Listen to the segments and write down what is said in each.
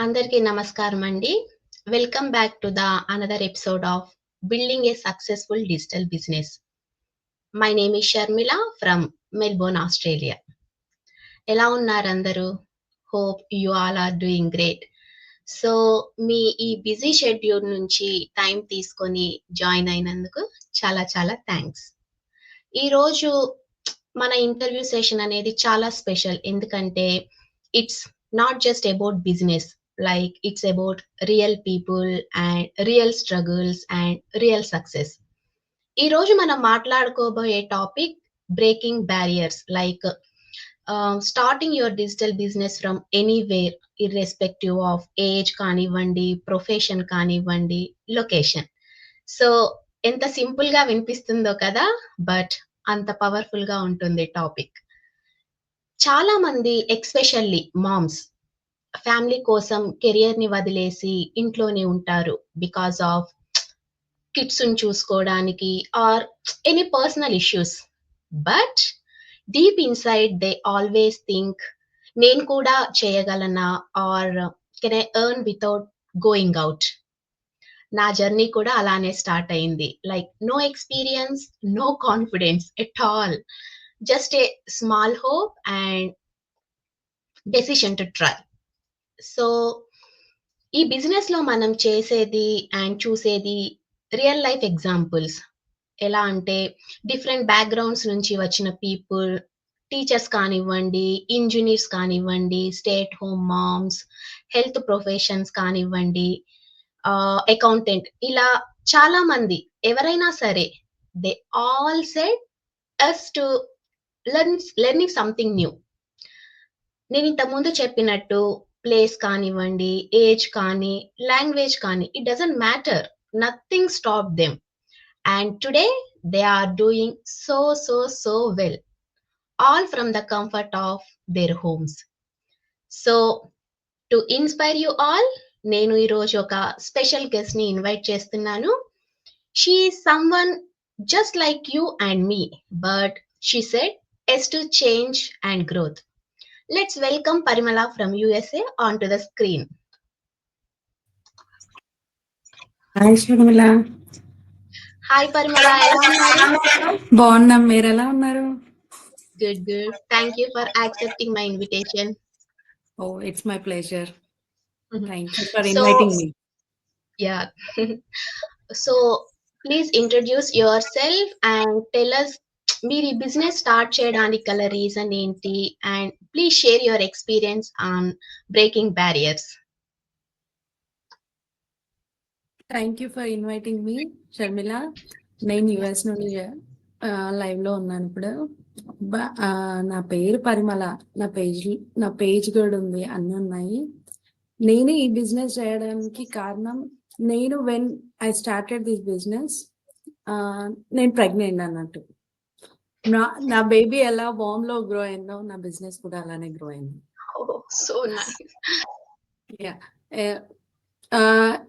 అందరికీ నమస్కారం అండి. Welcome back to the another episode of building a successful digital business. My name is Sharmila from Melbourne, Australia. ఎలా ఉన్నారందరూ? Hope you all are doing great. So, మీ ఈ busy schedule నుంచి time తీసుకొని join అయినందుకు చాలా చాలా థాంక్స్. ఈరోజు మన ఇంటర్వ్యూ సెషన్ అనేది చాలా స్పెషల్. ఎందుకంటే it's not just about business. Like it's about real people and real struggles and real success. ఈ రోజు మనం మాట్లాడుకోబోయే topic breaking barriers. Like starting your digital business from anywhere, irrespective of age కానివ్వండి, profession కానివ్వండి, location. So ఎంత simple గా వినిపిస్తుందో కదా, బట్ అంత పవర్ఫుల్ గా ఉంటుంది టాపిక్. చాలా మంది ఎక్స్పెషల్లీ మామ్స్ ఫ్యామిలీ కోసం కెరియర్‌ని వదిలేసి ఇంట్లోనే ఉంటారు. బికాస్ ఆఫ్ కిడ్స్‌ని చూసుకోవడానికి or any personal issues. But deep inside they always think, నేను కూడా చేయగలనా? Or can I earn without going out? నా జర్నీ కూడా అలానే స్టార్ట్ అయింది. Like no experience, no confidence at all. Just a small hope and decision to try. So, ఈ బిజినెస్‌లో మనం చేసేది అండ్ చూసేది రియల్ లైఫ్ ఎగ్జాంపుల్స్. ఎలా అంటే డిఫరెంట్ బ్యాక్‌గ్రౌండ్స్ నుంచి వచ్చిన పీపుల్, టీచర్స్ కానివ్వండి, ఇంజినీర్స్ కానివ్వండి, stay at home moms, health professions కానివ్వండి, అకౌంటెంట్, ఇలా చాలా మంది ఎవరైనా సరే they all said us to learning something new. నేను ఇంతకుముందు చెప్పినట్టు ప్లేస్ కానివ్వండి, ఏజ్ కానీ, లాంగ్వేజ్ కానీ, it doesn't matter. Nothing stop them. And today they are doing so well. All from the comfort of their homes. So to inspire you all, నేను ఈరోజు ఒక special గెస్ట్‌ని ఇన్వైట్ చేస్తున్నాను. She is someone just like you and me, but she said yes to change and growth. Let's welcome Parimala from USA onto the screen. Hi Shurmila. Hi Parimala, ఎలా ఉన్నారు? బాగున్నాం, మీరు ఎలా ఉన్నారు? Good. Thank you for accepting my invitation. Oh, it's my pleasure. Thank you for So, inviting me. yeah. So, please introduce yourself and tell us మీరు ఈ business start చేయడానికి గల రీజన్ ఏంటి? And please share your experience on breaking barriers. Thank you for inviting మీ షర్మిల. నేను US నుండి live లో ఉన్నాను ఇప్పుడు. నా పేరు పరిమళ. నా పేజ్ కూడా ఉంది, అన్నీ ఉన్నాయి. నేను ఈ బిజినెస్ చేయడానికి కారణం, నేను when I started this business, నేను ప్రెగ్నెంట్ అన్నట్టు. నా బేబీ ఎలా వామ్ లో గ్రో అయిందో నా బిజినెస్ కూడా అలానే గ్రో అయింది. So nice.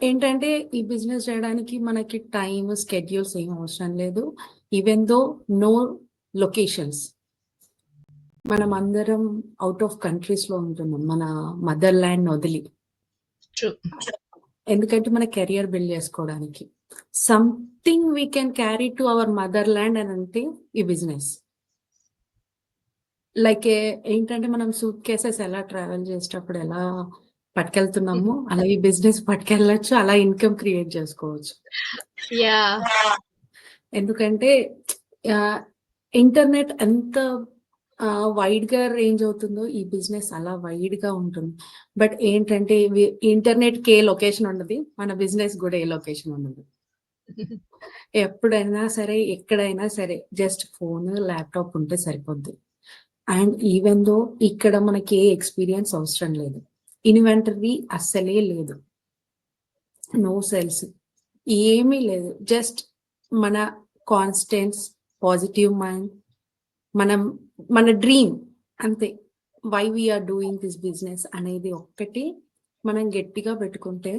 ఏంటంటే ఈ బిజినెస్ చేయడానికి మనకి టైం స్కెడ్యూల్స్ ఏం అవసరం లేదు. Even though no locations. మనం అందరం అవుట్ ఆఫ్ కంట్రీస్ లో ఉంటున్నాం, మన మదర్ ల్యాండ్ వదిలి. ఎందుకంటే మన కెరియర్ బిల్డ్ చేసుకోవడానికి something we can carry to our mother land అని అంటే ఈ బిజినెస్. లైక్ ఏంటంటే మనం సూట్ కేసెస్ ఎలా ట్రావెల్ చేసేటప్పుడు ఎలా పట్టుకెళ్తున్నాము, అలా ఈ బిజినెస్ పట్టుకెళ్ళచ్చు, అలా ఇన్కమ్ క్రియేట్ చేసుకోవచ్చు. ఎందుకంటే ఇంటర్నెట్ ఎంత వైడ్ గా రేంజ్ అవుతుందో ఈ బిజినెస్ అలా వైడ్ గా ఉంటుంది. బట్ ఏంటంటే ఇంటర్నెట్ కి ఏ లొకేషన్ ఉండదు, మన బిజినెస్ కూడా ఏ లొకేషన్ ఉండదు. ఎప్పుడైనా సరే, ఎక్కడైనా సరే, జస్ట్ ఫోన్, ల్యాప్టాప్ ఉంటే సరిపోద్ది. అండ్ ఈవెన్ దో ఇక్కడ మనకి ఏ ఎక్స్పీరియన్స్ అవసరం లేదు, ఇన్వెంటరీ అస్సలే లేదు, నో సేల్స్, ఏమీ లేదు. జస్ట్ మన కాన్స్టెన్స్, పాజిటివ్ మైండ్, మన డ్రీమ్ అంతే. Why we're doing this business అనేది ఒక్కటి మనం గట్టిగా పెట్టుకుంటే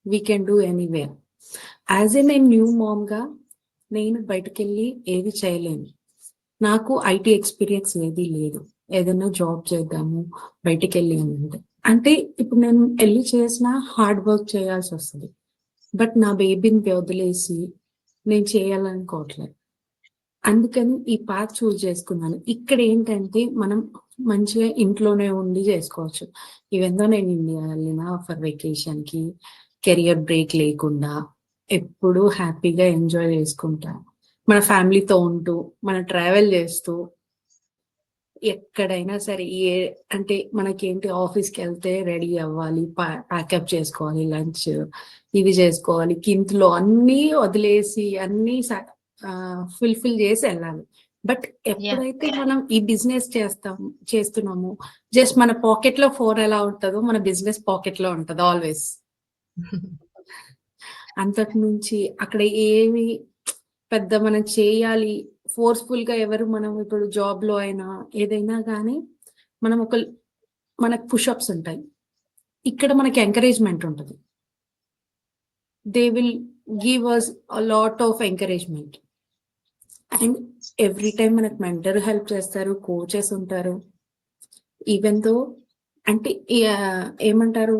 we can do anywhere. As a నేను న్యూ మామ్ గా నేను బయటకెళ్ళి ఏది చేయలేను. నాకు ఐటీ ఎక్స్పీరియన్స్ ఏది లేదు. ఏదైనా జాబ్ చేద్దాము బయటకెళ్ళి అంటే అంటే ఇప్పుడు నేను ఎళ్లి చేసినా హార్డ్ వర్క్ చేయాల్సొస్తది. బట్ నా బేబీని వదిలేసి నేను చేయాలనుకోవట్లేదు. అందుకని ఈ పాత్ చూజ్ చేసుకున్నాను. ఇక్కడేంటంటే మనం మంచిగా ఇంట్లోనే ఉండి చేసుకోవచ్చు. ఈవెన్ దో నేను ఇండియా ఎళ్ళినా ఫర్ వెకేషన్‌కి కెరియర్ బ్రేక్ లేకుండా ఎప్పుడూ హ్యాపీగా ఎంజాయ్ చేసుకుంటా. మన ఫ్యామిలీతో ఉంటూ, మనం ట్రావెల్ చేస్తూ ఎక్కడైనా సరే అంటే మనకేంటి ఆఫీస్‌కెళ్తే రెడీ అవ్వాలి. ప్యాకప్ చేసుకోవాలి. లంచ్ ఇవి చేసుకోవాలి. ఇంట్లో అన్నీ వదిలేసి అన్నీ ఫుల్‌ఫిల్ చేసి ఎళ్ళాలి. But yeah! ఎప్పుడైతే మనం ఈ బిజినెస్ చేస్తున్నామో జస్ట్ మన పాకెట్‌లో ఫోన్ ఎలా ఉంటదో మన బిజినెస్ పాకెట్‌లో ఉంటది ఆల్‌వేస్. అంతకు మించి అక్కడ ఏమి పెద్ద మనం చేయాలి ఫోర్స్‌ఫుల్‌గా ఎవరు మనం ఇప్పుడు జాబ్‌లో అయినా ఏదైనా గానీ మనం మనకు పుష్ అప్స్ ఉంటాయి. ఇక్కడ మనకి ఎంకరేజ్‌మెంట్ ఉంటది. They will give us a lot of encouragement. And every time మనకు మెంటర్ హెల్ప్ చేస్తారు. కోచెస్ ఉంటారు. ఈవెన్ దో అంటే ఏమంటారు?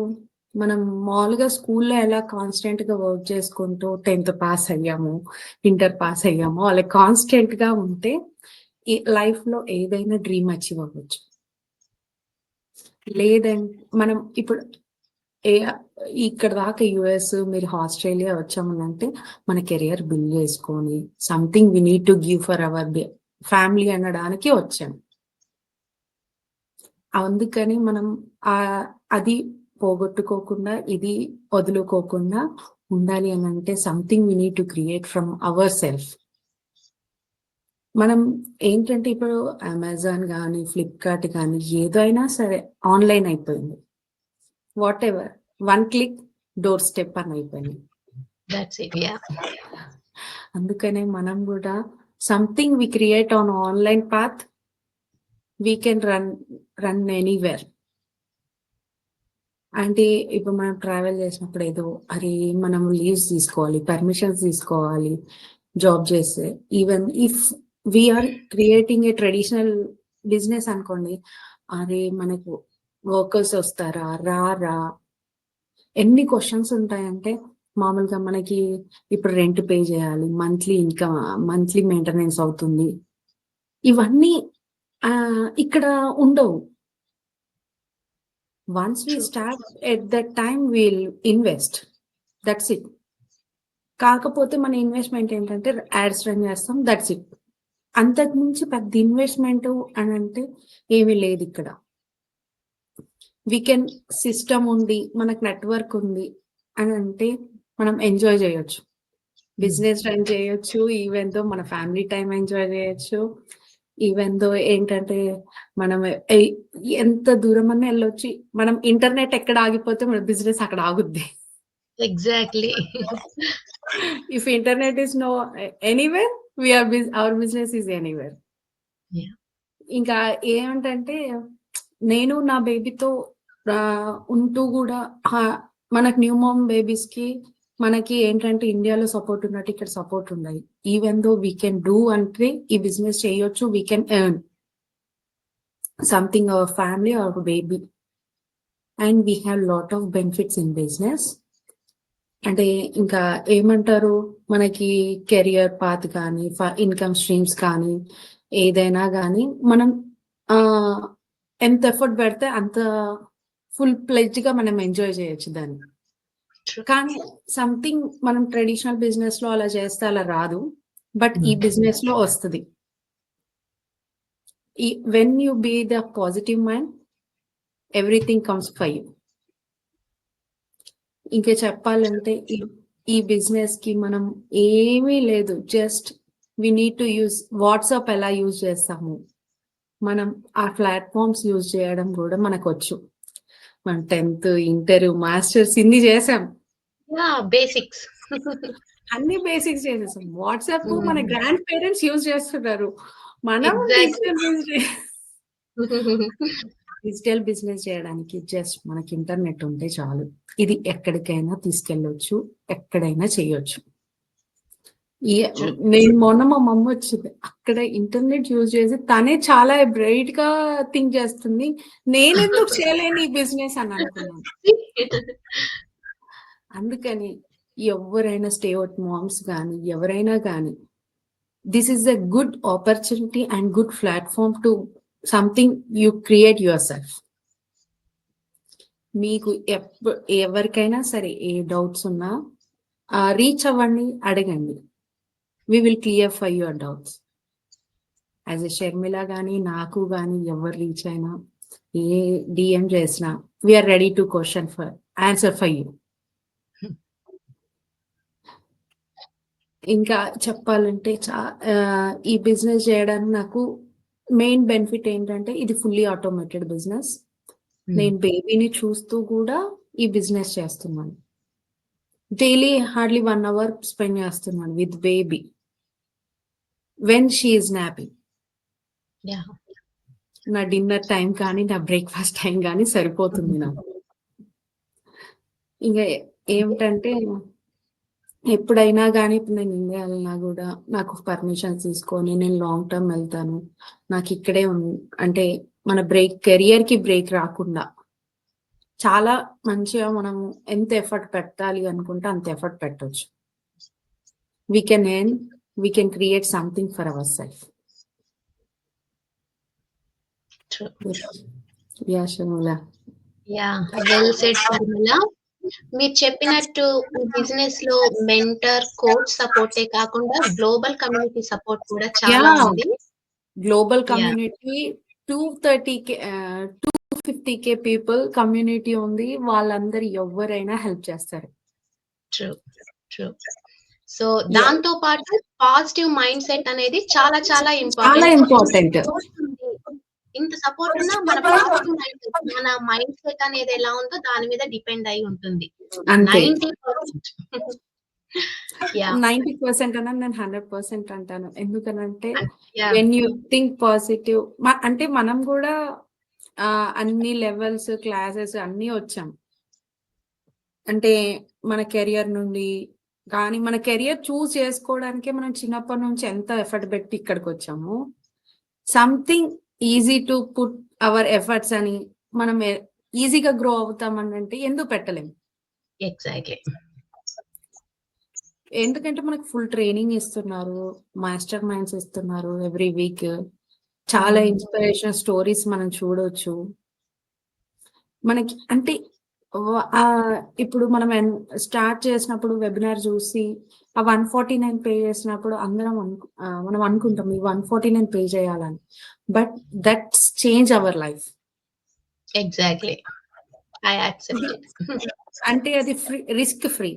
మనం మామూలుగా స్కూల్‌లో ఎలా కాన్స్టెంట్‌గా వర్క్ చేసుకుంటూ 10థ్ పాస్ అయ్యాము, ఇంటర్ పాస్ అయ్యాము. అలా కాన్స్టెంట్‌గా ఉంటే ఈ లైఫ్‌లో ఏదైనా డ్రీమ్ అచీవ్ అవ్వచ్చు. మనం ఇప్పుడు ఏ ఇక్కడ దాకా యూఎస్ మీరు ఆస్ట్రేలియా వచ్చామనంటే మన కెరియర్ బిల్డ్ చేసుకొని something we need to give for our family అనడానికి వచ్చాం. అందుకని మనం అది పోగొట్టుకోకుండా, ఇది వదులుకోకుండా ఉండాలి అనంటే something we need to create from our self. మనం ఏంటంటే ఇప్పుడు అమెజాన్ గానీ, ఫ్లిప్‌కార్ట్ గానీ ఏదైనా సరే ఆన్‌లైన్ అయిపోయింది. Whatever. One click doorstep అని అయిపోయింది. That's it. యాహ్! అందుకనే మనం గూడా something we create on online path we can run anywhere. అంటే ఇప్పుడు మనం ట్రావెల్ చేసినప్పుడు ఏదో అరే! మనం లీవ్స్ తీసుకోవాలి, పర్మిషన్స్ తీసుకోవాలి జాబ్ చేస్తే. Even if we are creating a traditional business అనుకోండి. అరే! మనకు వర్కర్స్ వస్తారా? రారా? ఎన్ని క్వెషన్స్ ఉంటాయంటే మామూలుగా మనకి ఇప్పుడు రెంట్ పే చేయాలి. మంత్లీ ఇన్‌కమ్, మంత్లీ మెయింటెనెన్స్ అవుతుంది. ఇవన్నీ ఇక్కడ ఉండవు. Once we true. Start at that time will invest. That's it. కాకపోతే మన ఇన్వెస్ట్‌మెంట్ ఏంటంటే యాడ్స్ రన్ చేస్తాం. That's it. అంతకు మించి పెద్ద ఇన్వెస్ట్‌మెంటు అనంటే ఏమీ లేదిక్కడ. వి కెన్ సిస్టమ్ ఉంది, మనకు నెట్‌వర్క్ ఉంది అనంటే మనం ఎంజాయ్ చేయొచ్చు. బిజినెస్ రన్ చేయొచ్చు. ఈవెన్ దో మన ఫ్యామిలీ టైమ్ ఎంజాయ్ చేయొచ్చు. ఈవెన్ దో ఏంటంటే మనం ఎయ్ ఎంత దూరమన్నా ఎళ్ళొచ్చు. మనం ఇంటర్నెట్ ఎక్కడ ఆగిపోతే మన బిజినెస్ అక్కడ ఆగుద్ది. Exactly. If internet is anywhere our business is anywhere. Yeah! ఇంకా ఏమిటంటే నేను నా బేబీతో ఉంటూ గూడా మనకు న్యూ మామ్ బేబీస్‌కి మనకి ఏంటంటే ఇండియాలో సపోర్ట్ ఉన్నట్టు ఇక్కడ సపోర్ట్ ఉండదు. Even though we can do అంటే ఈ బిజినెస్ చేయొచ్చు. We can earn something our family, our baby. And we have lot of benefits in business. అంటే ఇంకా ఏమంటారు మనకి కెరియర్ పాత్ కానీ, ఇన్‌కమ్ స్ట్రీమ్స్ కానీ, ఏదైనా గానీ మనం ఆహ్, ఎంత ఎఫర్ట్ పెడితే అంత ఫుల్ ప్లెడ్జ్‌గా మనం ఎంజాయ్ చేయొచ్చు దాన్ని. ట్రూ. కానీ సంథింగ్ మనం ట్రెడిషనల్ బిజినెస్‌లో అలా చేస్తే అలా రాదు. బట్ ఈ బిజినెస్‌లో వస్తది. When you be the positive mind everything comes for you. ఇంకా చెప్పాలంటే ఈ బిజినెస్‌కి మనం ఏమీ లేదు. Just we need to use WhatsApp ఎలా యూజ్ చేస్తాము. మనం ఆ ప్లాట్‌ఫార్మ్స్ యూజ్ చేయడం గూడా మనకొచ్చు. మనం 10థ్, ఇంటర్, మాస్టర్స్ ఇన్ని చేసాం. యాహ్! బేసిక్స్. అన్ని బేసిక్స్ చేసేసాం. వాట్సాప్ మన హ్మ్. గ్రాండ్ పేరెంట్స్ యూజ్ చేస్తున్నారు. మనం ఎగ్జాక్ట్‌లీ. డిజిటల్ బిజినెస్ చేయడానికి జస్ట్ మనకి ఇంటర్నెట్ ఉంటే చాలు. ఇది ఎక్కడికైనా తీసుకెళ్ళొచ్చు. ఎక్కడైనా చేయొచ్చు. నేను మొన్న మా మమ్మ వచ్చింది, అక్కడ ఇంటర్నెట్ యూజ్ చేసి తనే చాలా బ్రైట్ గా థింక్ చేస్తుంది, నేను ఎందుకు చేయలేను ఈ బిజినెస్ అని అనుకున్నాను. అందుకని ఎవరైనా స్టే అవుట్ మామ్స్ కానీ ఎవరైనా కానీ, this is a good opportunity and good platform to something you create your self. మీకు ఎవరికైనా సరే ఏ డౌట్స్ ఉన్నా రీచ్ అవ్వండి, అడగండి. We will clear for your doubts. As a Sharmila కానీ నాకు కానీ ఎవరు రీచ్ అయినా ఏ డిఎం చేసినా we're ready to question for answer for you. ఇంకా చెప్పాలంటే ఈ బిజినెస్ చేయడానికి నాకు మెయిన్ బెనిఫిట్ ఏంటంటే ఇది ఫుల్లీ ఆటోమేటెడ్ బిజినెస్. నేను బేబీని చూస్తూ కూడా ఈ బిజినెస్ చేస్తున్నాను. డైలీ హార్డ్లీ 1 hour స్పెండ్ చేస్తున్నాను with baby when she is napping. Yeah. నా డిన్నర్ టైం కానీ నా బ్రేక్ఫాస్ట్ టైం కానీ సరిపోతుంది నాకు. ఇంకా ఏమిటంటే ఎప్పుడైనా కానీ ఇప్పుడు నేను ఇండియా వెళ్ళినా కూడా నాకు పర్మిషన్ తీసుకొని నేను లాంగ్ టర్మ్ వెళ్తాను. నాకు ఇక్కడే అంటే మన కెరియర్ కి బ్రేక్ రాకుండా చాలా మంచిగా మనము ఎంత ఎఫర్ట్ పెట్టాలి అనుకుంటే అంత ఎఫర్ట్ పెట్టొచ్చు. We can earn, we can create something for ourselves. True. Yeah, Sharmila. Yeah, well said, Sharmila. మీరు చెప్పినట్టు ఈ బిజినెస్ లో మెంటర్, కోచ్ సపోర్టే కాకుండా గ్లోబల్ కమ్యూనిటీ సపోర్ట్ కూడా చాలా ఉంది. Global community 230K 250K people community ఉంది. వాళ్ళందరూ ఎవరైనా హెల్ప్ చేస్తారు. True true. సో దాంతో పాటు పాజిటివ్ మైండ్ సెట్ అనేది చాలా చాలా ఇంపార్టెంట్. ఇంత సపోర్ట్ ఉన్నా మన పాజిటివ్ మైండ్ సెట్, మన మైండ్ సెట్ అనేది ఎలా ఉందో దాని మీద డిపెండ్ అయి ఉంటుంది. 90% అన్నా నేను 100% అంటాను. ఎందుకనంటే వెన్ యూ థింక్ పాజిటివ్, అంటే మనం కూడా అన్ని లెవెల్స్ క్లాసెస్ అన్ని వచ్చాం. అంటే మన కెరియర్ నుండి కానీ మన కెరియర్ చూస్ చేసుకోవడానికే మనం చిన్నప్పటి నుంచి ఎంత ఎఫర్ట్ పెట్టి ఇక్కడికి వచ్చాము. Something easy to put our efforts అని మనం ఈజీగా గ్రో అవుతామని అంటే ఎందుకు పెట్టలేము. ఎగ్జాక్ట్లీ. ఎందుకంటే మనకు ఫుల్ ట్రైనింగ్ ఇస్తున్నారు, మాస్టర్ మైండ్స్ ఇస్తున్నారు ఎవ్రీ వీక్. చాలా ఇన్స్పిరేషనల్ స్టోరీస్ మనం చూడొచ్చు. మనకి అంటే ఇప్పుడు మనం స్టార్ట్ చేసినప్పుడు వెబినార్ చూసి ఆ 149 పే చేసినప్పుడు అందరం మనం అనుకుంటాం ఈ 149 పే చేయాలని. But that's change our life. Exactly, I accept. అంటే అది రిస్క్ ఫ్రీ.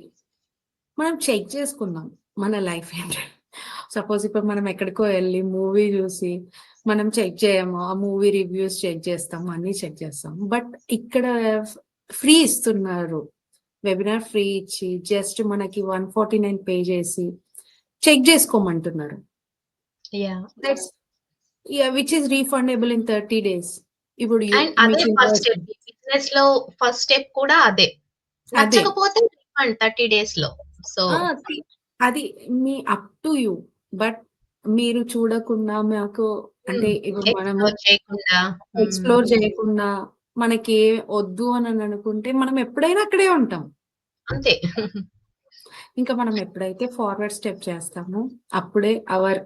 మనం చెక్ చేసుకుందాం మన లైఫ్ ఏంటి. సపోజ్ ఇప్పుడు మనం ఎక్కడికో వెళ్ళి మూవీ చూసి మనం చెక్ చేయము, ఆ మూవీ రివ్యూస్ చెక్ చేస్తాము, అన్ని చెక్ చేస్తాం. బట్ ఇక్కడ ఫ్రీ ఇస్తున్నారు, వెబినార్ ఫ్రీ ఇచ్చి జస్ట్ మనకి 149 పే చేసి చెక్ చేసుకోమంటున్నారు. Which is refundable in 30 days. ఇప్పుడు బిజినెస్ లో ఫస్ట్ స్టెప్ కూడా అదే, నచ్చకపోతే రిఫండ్ 30 days లో. సో అది మీ అప్ టు యూ. బట్ మీరు చూడకుండా మాకు అంటే ఇప్పుడు మనం ఎక్స్ప్లోర్ చేయకుండా మనకి వద్దు అని అనుకుంటే మనం ఎప్పుడైనా అక్కడే ఉంటాం అంతే. ఇంకా మనం ఎప్పుడైతే ఫార్వర్డ్ స్టెప్ చేస్తామో అప్పుడే our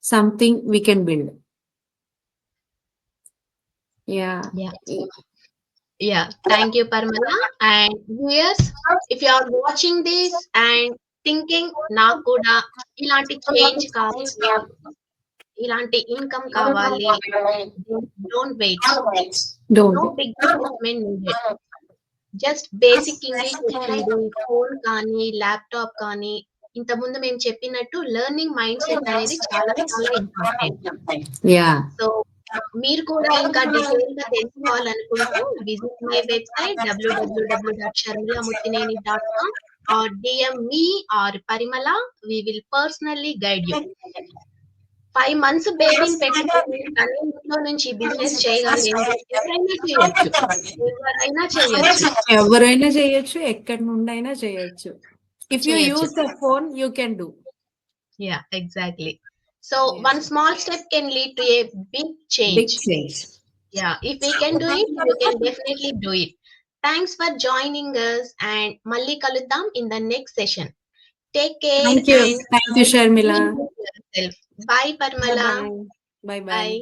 something we can build. Yeah, thank you, Parmala. And viewers, if you are watching this and thinking నాకు కూడా ఇలాంటి చేంజ్ కావాలి, ఇలాంటి ఇన్కమ్ కావాలి, don't wait. No big investment needed. Just basic English వచ్చింది, phone కానీ ల్యాప్టాప్ కానీ, ఇంత ముందు మేము చెప్పినట్టు లెర్నింగ్ మైండ్ సెట్ అనేది చాలా చాలా ఇంపార్టెంట్. సో మీరు కూడా ఇంకా డీటెయిల్ గా తెలుసుకోవాలనుకుంటే visit my website www.sharmilamuthineni.com or DM me or Parimala. We will personally guide you. 5 months బేబీని పెట్టుకుని ఇంట్లో నుంచి బిజినెస్ చేయగలిగే ఎవరైనా చేయొచ్చు, ఎక్కడి నుండైనా చేయొచ్చు. If you use the phone you can do. Yeah, exactly. So Yes. one small step can lead to a big change. Big change. Yeah, if we can do it, you can definitely do it. Thanks for joining us, and Malli Kaluddam in the next session. Take care Thank you. and Thank you, Sharmila. yourself. Bye, Parmala. Bye-bye. Bye-bye. Bye.